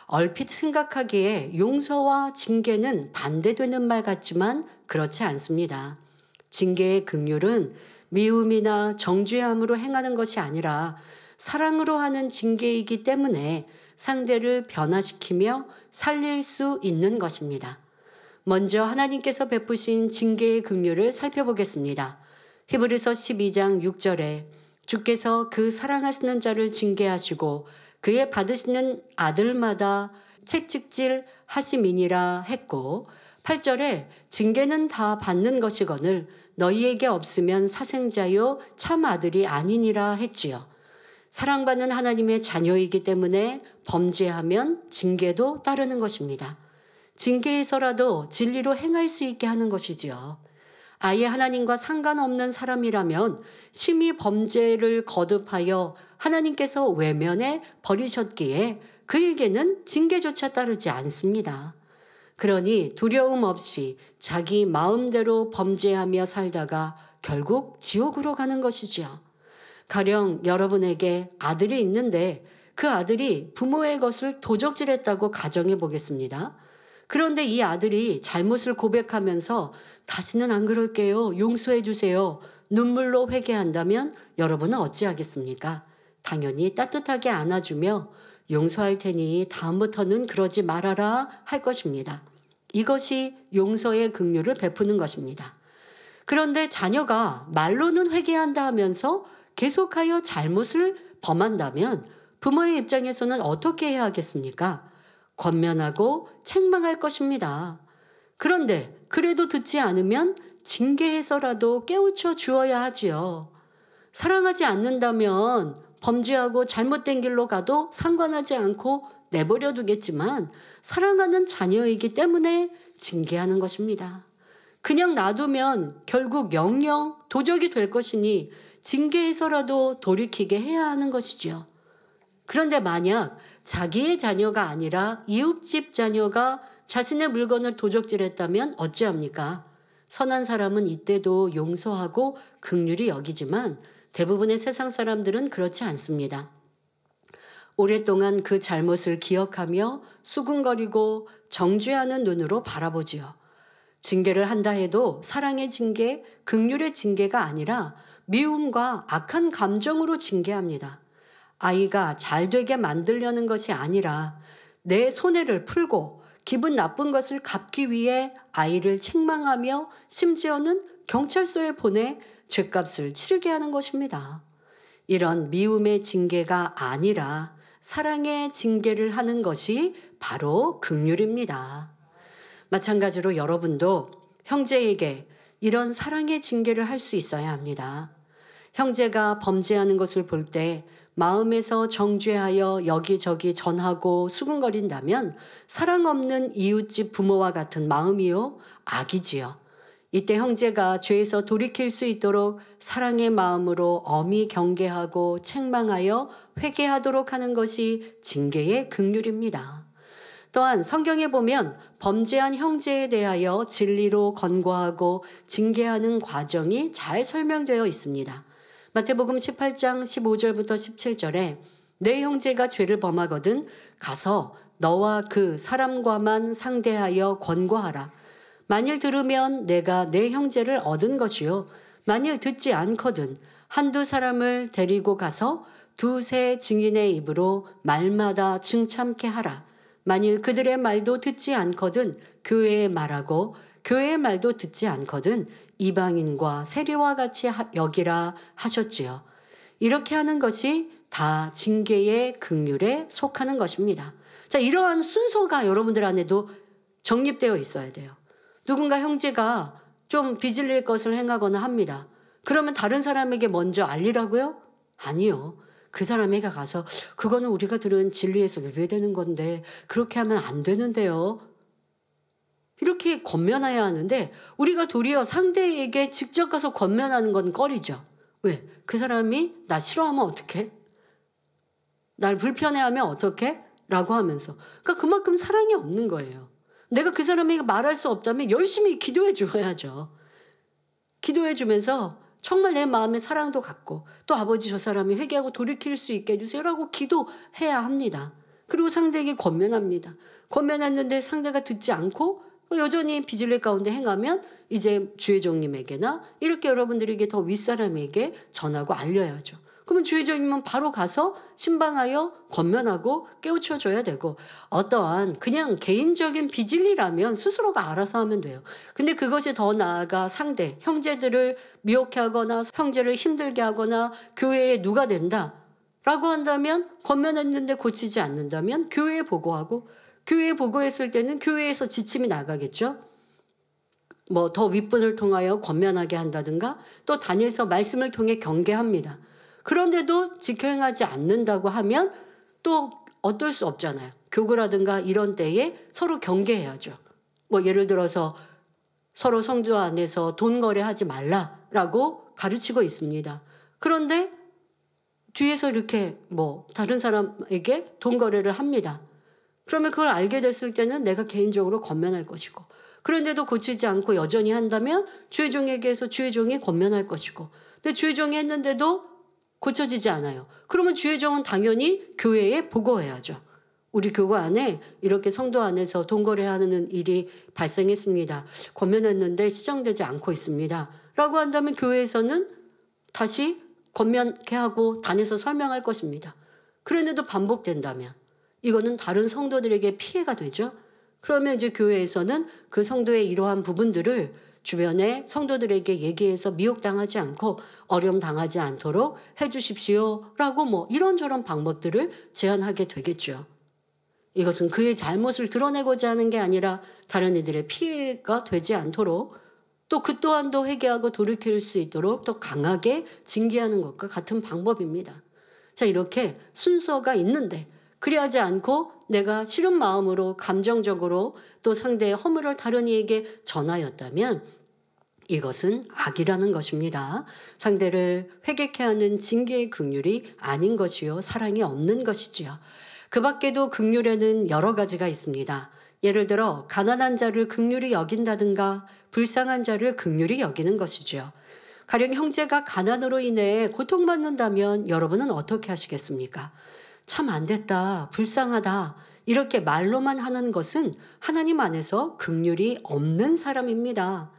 얼핏 생각하기에 용서와 징계는 반대되는 말 같지만 그렇지 않습니다. 징계의 긍휼은 미움이나 정죄함으로 행하는 것이 아니라 사랑으로 하는 징계이기 때문에 상대를 변화시키며 살릴 수 있는 것입니다. 먼저 하나님께서 베푸신 징계의 긍휼을 살펴보겠습니다. 히브리서 12장 6절에 주께서 그 사랑하시는 자를 징계하시고 그의 받으시는 아들마다 채찍질 하심이니라 했고, 8절에 징계는 다 받는 것이거늘 너희에게 없으면 사생자요 참 아들이 아니니라 했지요. 사랑받는 하나님의 자녀이기 때문에 범죄하면 징계도 따르는 것입니다. 징계에서라도 진리로 행할 수 있게 하는 것이지요. 아예 하나님과 상관없는 사람이라면 심히 범죄를 거듭하여 하나님께서 외면해 버리셨기에 그에게는 징계조차 따르지 않습니다. 그러니 두려움 없이 자기 마음대로 범죄하며 살다가 결국 지옥으로 가는 것이지요. 가령 여러분에게 아들이 있는데 그 아들이 부모의 것을 도적질했다고 가정해 보겠습니다. 그런데 이 아들이 잘못을 고백하면서 다시는 안 그럴게요, 용서해 주세요, 눈물로 회개한다면 여러분은 어찌하겠습니까? 당연히 따뜻하게 안아주며 용서할 테니 다음부터는 그러지 말아라 할 것입니다. 이것이 용서의 긍휼을 베푸는 것입니다. 그런데 자녀가 말로는 회개한다 하면서 계속하여 잘못을 범한다면 부모의 입장에서는 어떻게 해야 하겠습니까? 권면하고 책망할 것입니다. 그런데 그래도 듣지 않으면 징계해서라도 깨우쳐 주어야 하지요. 사랑하지 않는다면 범죄하고 잘못된 길로 가도 상관하지 않고 내버려 두겠지만 사랑하는 자녀이기 때문에 징계하는 것입니다. 그냥 놔두면 결국 영영 도적이 될 것이니 징계해서라도 돌이키게 해야 하는 것이지요. 그런데 만약 자기의 자녀가 아니라 이웃집 자녀가 자신의 물건을 도적질했다면 어찌합니까? 선한 사람은 이때도 용서하고 긍휼히 여기지만 대부분의 세상 사람들은 그렇지 않습니다. 오랫동안 그 잘못을 기억하며 수군거리고 정죄하는 눈으로 바라보지요. 징계를 한다 해도 사랑의 징계, 긍휼의 징계가 아니라 미움과 악한 감정으로 징계합니다. 아이가 잘 되게 만들려는 것이 아니라 내 손해를 풀고 기분 나쁜 것을 갚기 위해 아이를 책망하며 심지어는 경찰서에 보내 죗값을 치르게 하는 것입니다. 이런 미움의 징계가 아니라 사랑의 징계를 하는 것이 바로 긍휼입니다. 마찬가지로 여러분도 형제에게 이런 사랑의 징계를 할 수 있어야 합니다. 형제가 범죄하는 것을 볼 때 마음에서 정죄하여 여기저기 전하고 수군거린다면 사랑 없는 이웃집 부모와 같은 마음이요, 악이지요. 이때 형제가 죄에서 돌이킬 수 있도록 사랑의 마음으로 엄히 경계하고 책망하여 회개하도록 하는 것이 징계의 긍휼입니다. 또한 성경에 보면 범죄한 형제에 대하여 진리로 권고하고 징계하는 과정이 잘 설명되어 있습니다. 마태복음 18장 15절부터 17절에 내 형제가 죄를 범하거든 가서 너와 그 사람과만 상대하여 권고하라. 만일 들으면 내가 내 형제를 얻은 것이요, 만일 듣지 않거든 한두 사람을 데리고 가서 두세 증인의 입으로 말마다 증참케 하라. 만일 그들의 말도 듣지 않거든 교회의 말하고 교회의 말도 듣지 않거든 이방인과 세리와 같이 여기라 하셨지요. 이렇게 하는 것이 다 징계의 긍휼에 속하는 것입니다. 자, 이러한 순서가 여러분들 안에도 정립되어 있어야 돼요. 누군가 형제가 좀 빚을릴 것을 행하거나 합니다. 그러면 다른 사람에게 먼저 알리라고요? 아니요. 그 사람에게 가서 그거는 우리가 들은 진리에서 외배되는 건데 그렇게 하면 안 되는데요. 이렇게 권면해야 하는데 우리가 도리어 상대에게 직접 가서 권면하는 건 꺼리죠. 왜? 그 사람이 나 싫어하면 어떡해? 날 불편해하면 어떡해? 라고 하면서. 그러니까 그만큼 사랑이 없는 거예요. 내가 그 사람에게 말할 수 없다면 열심히 기도해 줘야죠. 기도해 주면서 정말 내 마음에 사랑도 갖고 또 아버지 저 사람이 회개하고 돌이킬 수 있게 해주세요 라고 기도해야 합니다. 그리고 상대에게 권면합니다. 권면했는데 상대가 듣지 않고 여전히 빚을릴 가운데 행하면 이제 주의종님에게나 이렇게 여러분들에게 더 윗사람에게 전하고 알려야죠. 그러면 주의종이면 바로 가서 신방하여 권면하고 깨우쳐줘야 되고, 어떠한 그냥 개인적인 비질리라면 스스로가 알아서 하면 돼요. 근데 그것이 더 나아가 상대, 형제들을 미혹해 하거나 형제를 힘들게 하거나 교회에 누가 된다 라고 한다면, 권면했는데 고치지 않는다면 교회에 보고하고, 교회에 보고했을 때는 교회에서 지침이 나가겠죠. 뭐 더 윗분을 통하여 권면하게 한다든가, 또 단에서 말씀을 통해 경계합니다. 그런데도 지켜 행하지 않는다고 하면 또 어떨 수 없잖아요. 교구라든가 이런 때에 서로 경계해야죠. 뭐 예를 들어서 서로 성도 안에서 돈 거래하지 말라라고 가르치고 있습니다. 그런데 뒤에서 이렇게 뭐 다른 사람에게 돈 거래를 합니다. 그러면 그걸 알게 됐을 때는 내가 개인적으로 권면할 것이고, 그런데도 고치지 않고 여전히 한다면 주의종에게서 주의종이 권면할 것이고, 근데 주의종이 했는데도 고쳐지지 않아요. 그러면 주의종은 당연히 교회에 보고해야죠. 우리 교구 안에 이렇게 성도 안에서 돈 거래하는 일이 발생했습니다. 권면했는데 시정되지 않고 있습니다. 라고 한다면 교회에서는 다시 권면케 하고 단에서 설명할 것입니다. 그런데도 반복된다면 이거는 다른 성도들에게 피해가 되죠. 그러면 이제 교회에서는 그 성도의 이러한 부분들을 주변의 성도들에게 얘기해서 미혹당하지 않고 어려움 당하지 않도록 해주십시오라고 뭐 이런저런 방법들을 제안하게 되겠죠. 이것은 그의 잘못을 드러내고자 하는 게 아니라 다른 이들의 피해가 되지 않도록, 또 그 또한도 회개하고 돌이킬 수 있도록 더 강하게 징계하는 것과 같은 방법입니다. 자, 이렇게 순서가 있는데 그리하지 않고 내가 싫은 마음으로 감정적으로 또 상대의 허물을 다른 이에게 전하였다면 이것은 악이라는 것입니다. 상대를 회개케 하는 징계의 긍휼이 아닌 것이요 사랑이 없는 것이지요. 그 밖에도 긍휼에는 여러 가지가 있습니다. 예를 들어 가난한 자를 긍휼히 여긴다든가 불쌍한 자를 긍휼히 여기는 것이지요. 가령 형제가 가난으로 인해 고통받는다면 여러분은 어떻게 하시겠습니까? 참 안 됐다, 불쌍하다 이렇게 말로만 하는 것은 하나님 안에서 긍휼이 없는 사람입니다.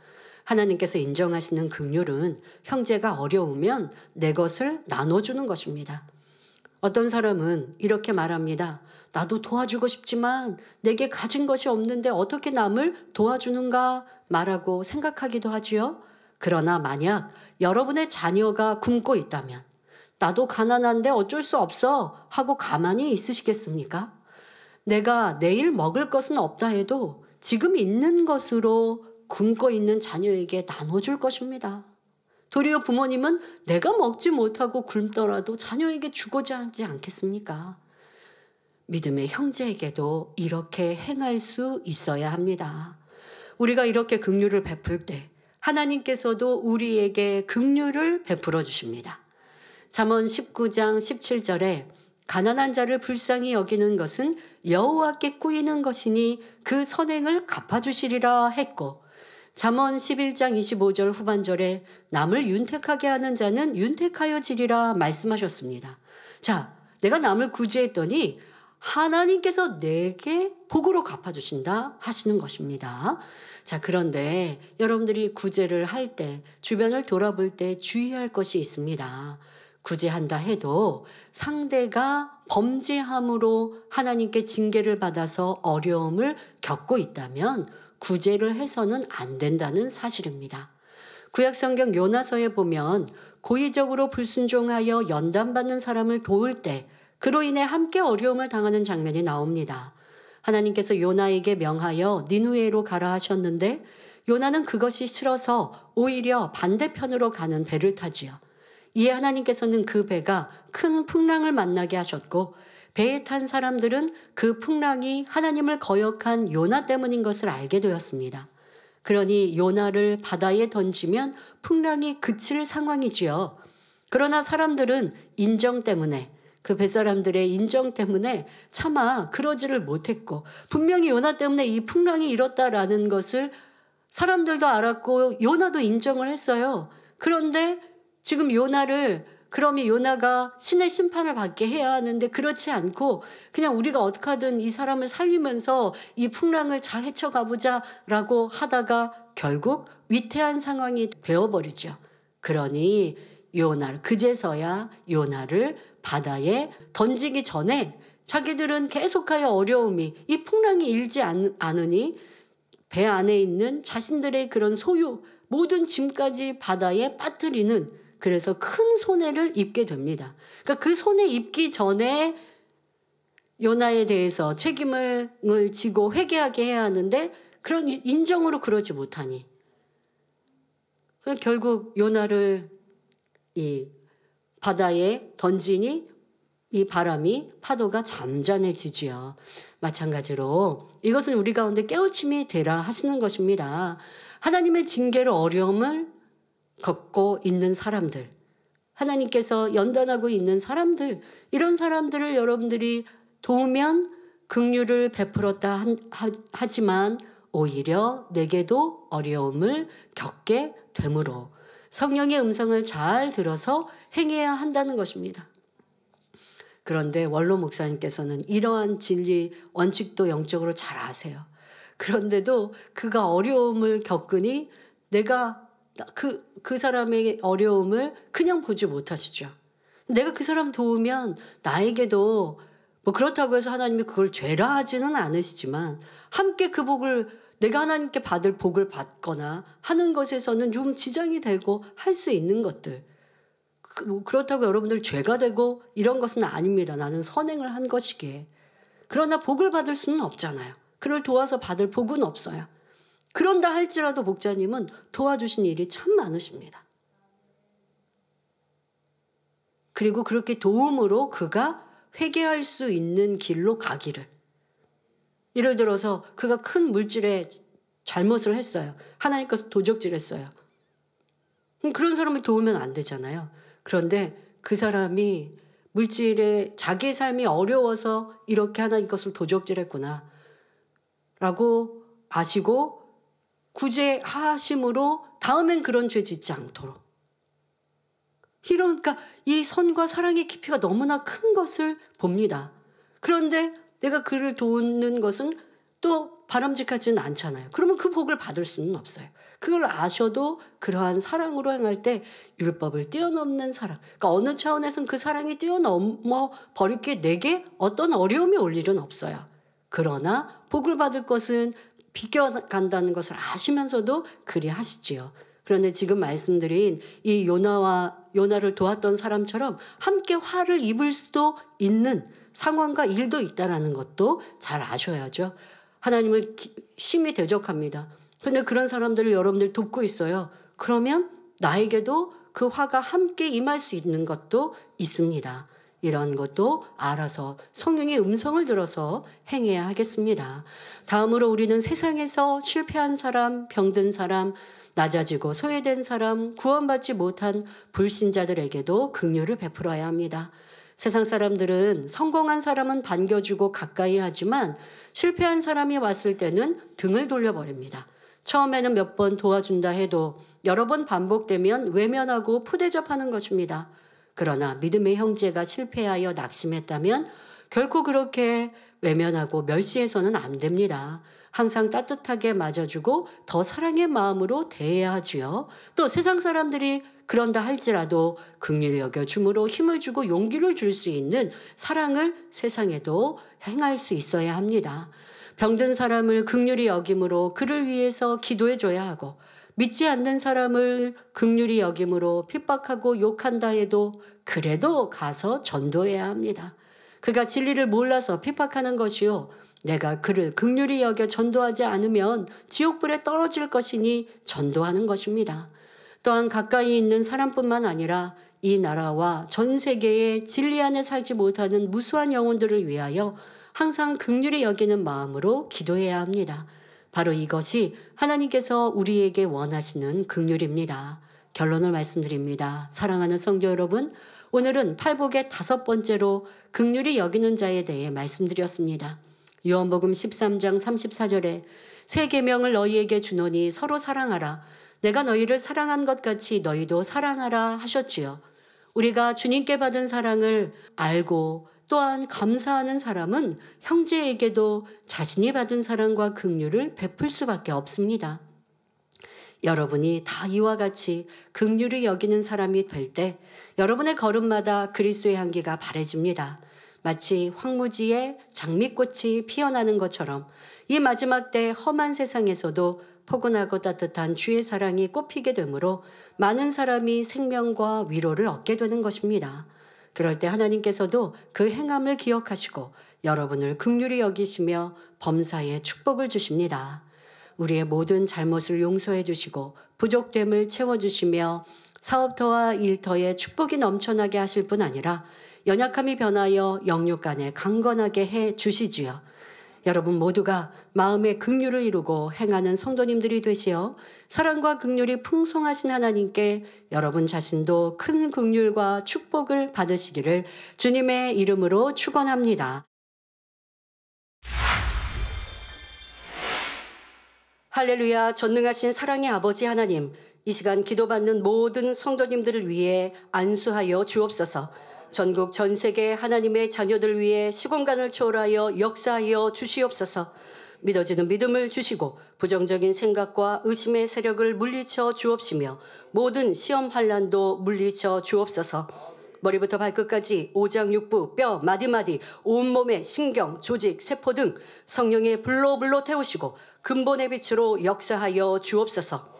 하나님께서 인정하시는 긍휼은 형제가 어려우면 내 것을 나눠주는 것입니다. 어떤 사람은 이렇게 말합니다. 나도 도와주고 싶지만 내게 가진 것이 없는데 어떻게 남을 도와주는가 말하고 생각하기도 하지요. 그러나 만약 여러분의 자녀가 굶고 있다면 나도 가난한데 어쩔 수 없어 하고 가만히 있으시겠습니까? 내가 내일 먹을 것은 없다 해도 지금 있는 것으로 굶고 있는 자녀에게 나눠줄 것입니다. 도리어 부모님은 내가 먹지 못하고 굶더라도 자녀에게 주고자 하지 않겠습니까? 믿음의 형제에게도 이렇게 행할 수 있어야 합니다. 우리가 이렇게 긍휼을 베풀 때 하나님께서도 우리에게 긍휼을 베풀어 주십니다. 잠언 19장 17절에 가난한 자를 불쌍히 여기는 것은 여호와께 꾸이는 것이니 그 선행을 갚아주시리라 했고, 잠언 11장 25절 후반절에 남을 윤택하게 하는 자는 윤택하여지리라 말씀하셨습니다. 자, 내가 남을 구제했더니 하나님께서 내게 복으로 갚아주신다 하시는 것입니다. 자, 그런데 여러분들이 구제를 할 때, 주변을 돌아볼 때 주의할 것이 있습니다. 구제한다 해도 상대가 범죄함으로 하나님께 징계를 받아서 어려움을 겪고 있다면 구제를 해서는 안 된다는 사실입니다. 구약성경 요나서에 보면 고의적으로 불순종하여 연단받는 사람을 도울 때 그로 인해 함께 어려움을 당하는 장면이 나옵니다. 하나님께서 요나에게 명하여 니느웨로 가라 하셨는데 요나는 그것이 싫어서 오히려 반대편으로 가는 배를 타지요. 이에 하나님께서는 그 배가 큰 풍랑을 만나게 하셨고 배에 탄 사람들은 그 풍랑이 하나님을 거역한 요나 때문인 것을 알게 되었습니다. 그러니 요나를 바다에 던지면 풍랑이 그칠 상황이지요. 그러나 사람들은 인정 때문에, 그 뱃사람들의 인정 때문에 차마 그러지를 못했고, 분명히 요나 때문에 이 풍랑이 일었다라는 것을 사람들도 알았고 요나도 인정을 했어요. 그런데 지금 요나를, 그러면 요나가 신의 심판을 받게 해야 하는데 그렇지 않고 그냥 우리가 어떻게 하든 이 사람을 살리면서 이 풍랑을 잘 헤쳐가보자 라고 하다가 결국 위태한 상황이 되어버리죠. 그러니 요나를, 그제서야 요나를 바다에 던지기 전에 자기들은 계속하여 어려움이, 이 풍랑이 일지 않으니 배 안에 있는 자신들의 그런 소유, 모든 짐까지 바다에 빠뜨리는, 그래서 큰 손해를 입게 됩니다. 그러니까 그 손해 입기 전에 요나에 대해서 책임을 지고 회개하게 해야 하는데 그런 인정으로 그러지 못하니 결국 요나를 이 바다에 던지니 이 바람이, 파도가 잠잠해지지요. 마찬가지로 이것은 우리 가운데 깨우침이 되라 하시는 것입니다. 하나님의 징계로 어려움을 겪고 있는 사람들, 하나님께서 연단하고 있는 사람들, 이런 사람들을 여러분들이 도우면 긍휼을 베풀었다 하지만 오히려 내게도 어려움을 겪게 되므로 성령의 음성을 잘 들어서 행해야 한다는 것입니다. 그런데 원로 목사님께서는 이러한 진리 원칙도 영적으로 잘 아세요. 그런데도 그가 어려움을 겪으니 내가 그 사람의 어려움을 그냥 보지 못하시죠. 내가 그 사람 도우면 나에게도, 뭐 그렇다고 해서 하나님이 그걸 죄라 하지는 않으시지만 함께 그 복을, 내가 하나님께 받을 복을 받거나 하는 것에서는 좀 지장이 되고 할 수 있는 것들, 그렇다고 여러분들 죄가 되고 이런 것은 아닙니다. 나는 선행을 한 것이기에. 그러나 복을 받을 수는 없잖아요. 그를 도와서 받을 복은 없어요. 그런다 할지라도 목자님은 도와주신 일이 참 많으십니다. 그리고 그렇게 도움으로 그가 회개할 수 있는 길로 가기를. 예를 들어서 그가 큰 물질에 잘못을 했어요. 하나님께서 도적질했어요. 그런 사람을 도우면 안 되잖아요. 그런데 그 사람이 물질에 자기의 삶이 어려워서 이렇게 하나님 것을 도적질했구나 라고 아시고 구제하심으로 다음엔 그런 죄 짓지 않도록. 그러니까 이 선과 사랑의 깊이가 너무나 큰 것을 봅니다. 그런데 내가 그를 도우는 것은 또 바람직하지는 않잖아요. 그러면 그 복을 받을 수는 없어요. 그걸 아셔도 그러한 사랑으로 행할 때 율법을 뛰어넘는 사랑, 그러니까 어느 차원에서는 그 사랑이 뛰어넘어 버릴 게 내게 어떤 어려움이 올 일은 없어요. 그러나 복을 받을 것은 비껴간다는 것을 아시면서도 그리 하시지요. 그런데 지금 말씀드린 이 요나를 도왔던 사람처럼 함께 화를 입을 수도 있는 상황과 일도 있다는 것도 잘 아셔야죠. 하나님을 심히 대적합니다. 그런데 그런 사람들을 여러분들 돕고 있어요. 그러면 나에게도 그 화가 함께 임할 수 있는 것도 있습니다. 이런 것도 알아서 성령의 음성을 들어서 행해야 하겠습니다. 다음으로 우리는 세상에서 실패한 사람, 병든 사람, 낮아지고 소외된 사람, 구원받지 못한 불신자들에게도 긍휼을 베풀어야 합니다. 세상 사람들은 성공한 사람은 반겨주고 가까이 하지만 실패한 사람이 왔을 때는 등을 돌려버립니다. 처음에는 몇 번 도와준다 해도 여러 번 반복되면 외면하고 푸대접하는 것입니다. 그러나 믿음의 형제가 실패하여 낙심했다면 결코 그렇게 외면하고 멸시해서는 안 됩니다. 항상 따뜻하게 맞아주고 더 사랑의 마음으로 대해야 하지요. 또 세상 사람들이 그런다 할지라도 긍휼히 여겨줌으로 힘을 주고 용기를 줄 수 있는 사랑을 세상에도 행할 수 있어야 합니다. 병든 사람을 긍휼히 여김으로 그를 위해서 기도해 줘야 하고, 믿지 않는 사람을 긍휼히 여김으로 핍박하고 욕한다 해도 그래도 가서 전도해야 합니다. 그가 진리를 몰라서 핍박하는 것이요, 내가 그를 긍휼히 여겨 전도하지 않으면 지옥불에 떨어질 것이니 전도하는 것입니다. 또한 가까이 있는 사람뿐만 아니라 이 나라와 전 세계의 진리 안에 살지 못하는 무수한 영혼들을 위하여 항상 긍휼히 여기는 마음으로 기도해야 합니다. 바로 이것이 하나님께서 우리에게 원하시는 긍휼입니다. 결론을 말씀드립니다. 사랑하는 성도 여러분, 오늘은 팔복의 5번째로 긍휼히 여기는 자에 대해 말씀드렸습니다. 요한복음 13장 34절에 새 계명을 너희에게 주노니 서로 사랑하라. 내가 너희를 사랑한 것 같이 너희도 사랑하라 하셨지요. 우리가 주님께 받은 사랑을 알고 또한 감사하는 사람은 형제에게도 자신이 받은 사랑과 긍휼을 베풀 수밖에 없습니다. 여러분이 다 이와 같이 긍휼히 여기는 사람이 될 때 여러분의 걸음마다 그리스도의 향기가 바래집니다. 마치 황무지에 장미꽃이 피어나는 것처럼 이 마지막 때 험한 세상에서도 포근하고 따뜻한 주의 사랑이 꽃피게 되므로 많은 사람이 생명과 위로를 얻게 되는 것입니다. 그럴 때 하나님께서도 그 행함을 기억하시고 여러분을 긍휼히 여기시며 범사에 축복을 주십니다. 우리의 모든 잘못을 용서해 주시고 부족됨을 채워주시며 사업터와 일터에 축복이 넘쳐나게 하실 뿐 아니라 연약함이 변하여 영육간에 강건하게 해 주시지요. 여러분 모두가 마음의 긍휼을 이루고 행하는 성도님들이 되시어 사랑과 긍휼이 풍성하신 하나님께 여러분 자신도 큰 긍휼과 축복을 받으시기를 주님의 이름으로 축원합니다. 할렐루야. 전능하신 사랑의 아버지 하나님, 이 시간 기도받는 모든 성도님들을 위해 안수하여 주옵소서. 전국 전 세계 하나님의 자녀들 위해 시공간을 초월하여 역사하여 주시옵소서. 믿어지는 믿음을 주시고 부정적인 생각과 의심의 세력을 물리쳐 주옵시며 모든 시험 환난도 물리쳐 주옵소서. 머리부터 발끝까지 오장육부, 뼈, 마디마디, 온몸의 신경, 조직, 세포 등 성령의 불로 태우시고 근본의 빛으로 역사하여 주옵소서.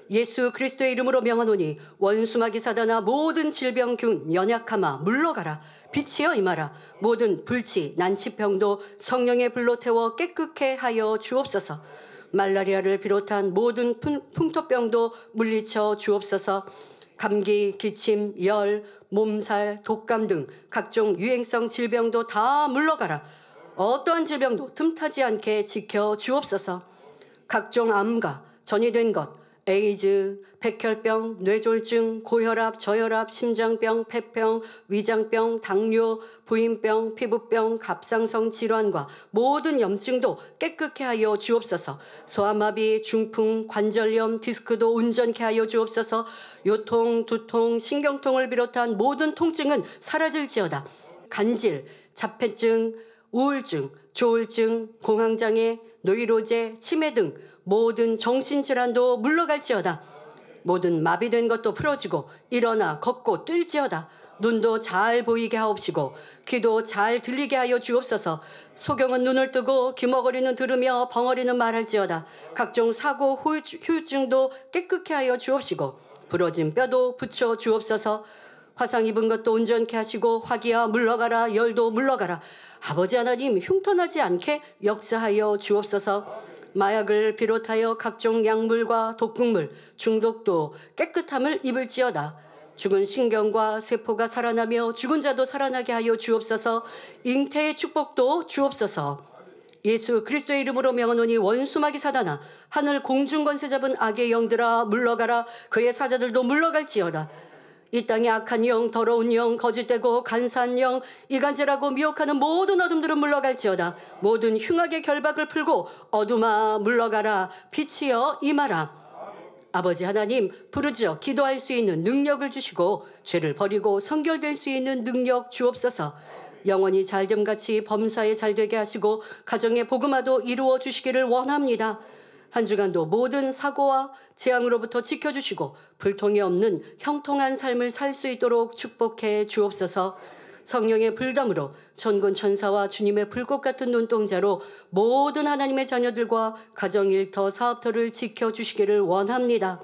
예수 그리스도의 이름으로 명하노니 원수마귀 사단아 모든 질병균 연약함아 물러가라. 빛이여 임하라. 모든 불치 난치병도 성령의 불로 태워 깨끗게 하여 주옵소서. 말라리아를 비롯한 모든 풍토병도 물리쳐 주옵소서. 감기, 기침, 열, 몸살, 독감 등 각종 유행성 질병도 다 물러가라. 어떠한 질병도 틈타지 않게 지켜 주옵소서. 각종 암과 전이된 것, 에이즈, 백혈병, 뇌졸중, 고혈압, 저혈압, 심장병, 폐병, 위장병, 당뇨, 부인병, 피부병, 갑상선 질환과 모든 염증도 깨끗게 하여 주옵소서. 소아마비, 중풍, 관절염, 디스크도 온전케 하여 주옵소서. 요통, 두통, 신경통을 비롯한 모든 통증은 사라질지어다. 간질, 자폐증, 우울증, 조울증, 공황장애, 노이로제, 치매 등 모든 정신질환도 물러갈지어다. 모든 마비된 것도 풀어지고 일어나 걷고 뛸지어다. 눈도 잘 보이게 하옵시고 귀도 잘 들리게 하여 주옵소서. 소경은 눈을 뜨고 귀머거리는 들으며 벙어리는 말할지어다. 각종 사고 후유증도 깨끗게 하여 주옵시고 부러진 뼈도 붙여 주옵소서. 화상 입은 것도 온전케 하시고 화기야 물러가라. 열도 물러가라. 아버지 하나님 흉터나지 않게 역사하여 주옵소서. 마약을 비롯하여 각종 약물과 독극물, 중독도 깨끗함을 입을지어다. 죽은 신경과 세포가 살아나며 죽은 자도 살아나게 하여 주옵소서. 잉태의 축복도 주옵소서. 예수 그리스도의 이름으로 명하노니 원수마귀 사단아 하늘 공중 권세 잡은 악의 영들아 물러가라. 그의 사자들도 물러갈지어다. 이 땅의 악한 영, 더러운 영, 거짓되고 간사한 영, 이간질하고 미혹하는 모든 어둠들은 물러갈지어다. 모든 흉악의 결박을 풀고 어둠아 물러가라. 빛이여 임하라. 아버지 하나님 부르짖어 기도할 수 있는 능력을 주시고 죄를 버리고 성결될 수 있는 능력 주옵소서. 영원히 잘됨같이 범사에 잘되게 하시고 가정의 복음화도 이루어 주시기를 원합니다. 한 주간도 모든 사고와 재앙으로부터 지켜주시고 불통이 없는 형통한 삶을 살 수 있도록 축복해 주옵소서. 성령의 불담으로 천군 천사와 주님의 불꽃 같은 눈동자로 모든 하나님의 자녀들과 가정 일터 사업터를 지켜주시기를 원합니다.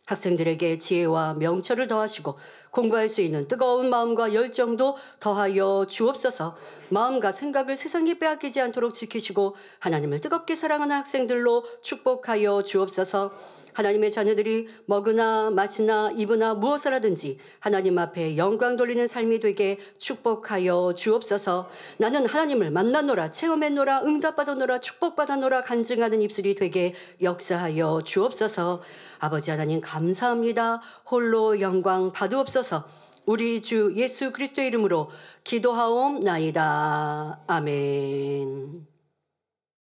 학생들에게 지혜와 명철을 더하시고 공부할 수 있는 뜨거운 마음과 열정도 더하여 주옵소서. 마음과 생각을 세상에 빼앗기지 않도록 지키시고 하나님을 뜨겁게 사랑하는 학생들로 축복하여 주옵소서. 하나님의 자녀들이 먹으나 마시나 입으나 무엇을 하든지 하나님 앞에 영광 돌리는 삶이 되게 축복하여 주옵소서. 나는 하나님을 만나노라, 체험했노라, 응답받아노라, 축복받아노라 간증하는 입술이 되게 역사하여 주옵소서. 아버지 하나님 감사합니다. 홀로 영광 받으옵소서. 우리 주 예수 그리스도의 이름으로 기도하옵나이다. 아멘.